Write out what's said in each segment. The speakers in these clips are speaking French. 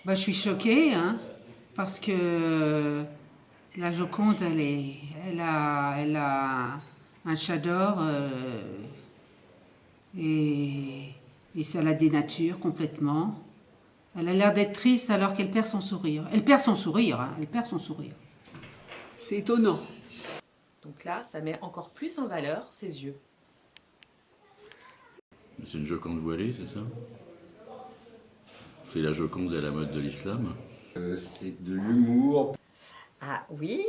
Je suis choquée, hein, parce que la Joconde, elle a un chador et, et ça la dénature complètement. Elle a l'air d'être triste alors qu'elle perd son sourire. Elle perd son sourire, hein, elle perd son sourire. C'est étonnant. Donc là, ça met encore plus en valeur ses yeux. C'est une Joconde voilée, c'est ça? C'est la Joconde à la mode de l'islam? C'est de l'humour. Ah oui,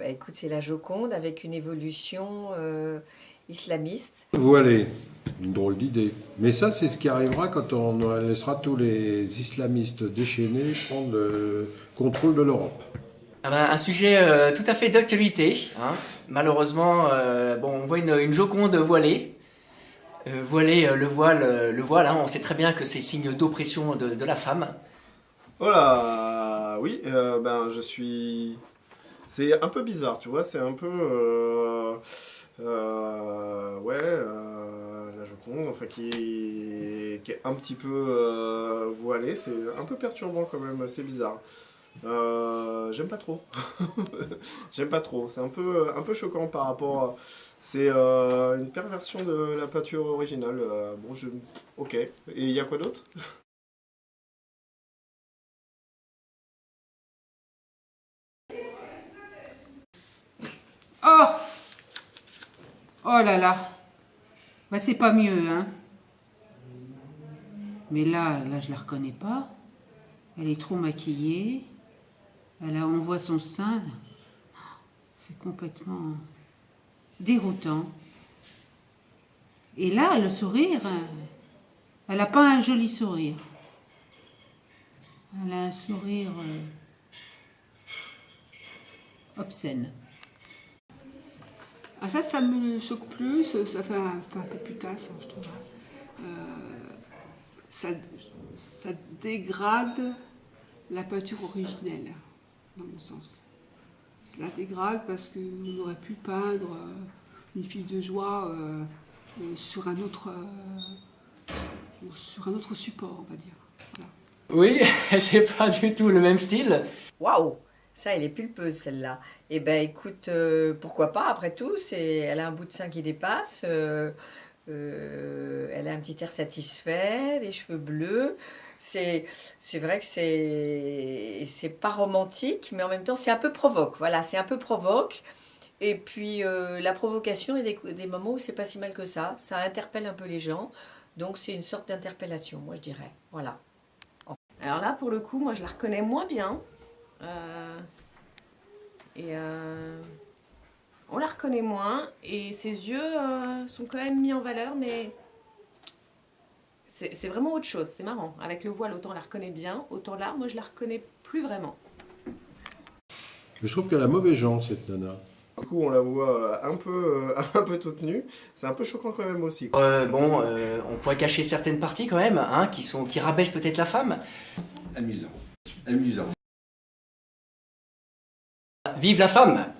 écoute, c'est la Joconde avec une évolution islamiste. Voilé, une drôle d'idée. Mais ça, c'est ce qui arrivera quand on laissera tous les islamistes déchaînés prendre le contrôle de l'Europe. Ah ben, un sujet tout à fait d'actualité, hein. Malheureusement, on voit une Joconde voilée. Le voile, hein, on sait très bien que c'est signe d'oppression de la femme. Voilà, oui, je suis... C'est un peu bizarre, tu vois, c'est un peu... la Joconde, enfin, qui est un petit peu voilée, c'est un peu perturbant quand même, c'est bizarre. J'aime pas trop. J'aime pas trop, c'est un peu choquant par rapport à... C'est une perversion de la peinture originale. Ok. Et il y a quoi d'autre? Oh! Oh là là! C'est pas mieux, hein. Mais là, je la reconnais pas. Elle est trop maquillée. On voit son sein. C'est complètement déroutant. Et là, le sourire, elle n'a pas un joli sourire. Elle a un sourire obscène. Ah ça me choque plus, ça fait un peu putasse, je trouve. Ça dégrade la peinture originelle, dans mon sens. Ça la dégrade parce qu'on aurait pu peindre une fille de joie sur un autre support, on va dire. Voilà. Oui, c'est pas du tout le même style. Waouh! Ça, elle est pulpeuse, celle-là. Eh ben, écoute, pourquoi pas, après tout, elle a un bout de sein qui dépasse, elle a un petit air satisfait, des cheveux bleus. C'est vrai que c'est pas romantique, mais en même temps, c'est un peu provoque. Voilà, c'est un peu provoque. Et puis, la provocation, il y a des moments où c'est pas si mal que ça. Ça interpelle un peu les gens. Donc, c'est une sorte d'interpellation, moi, je dirais. Voilà. Alors là, pour le coup, moi, je la reconnais moins bien. On la reconnaît moins et ses yeux sont quand même mis en valeur, mais c'est vraiment autre chose, c'est marrant. Avec le voile, autant on la reconnaît bien, autant là, moi je la reconnais plus vraiment. Mais je trouve qu'elle a mauvais genre, cette nana. Du coup, on la voit un peu toute nue. C'est un peu choquant quand même aussi. On pourrait cacher certaines parties quand même, hein, qui rabaissent peut-être la femme. Amusant. Amusant. Vive la femme!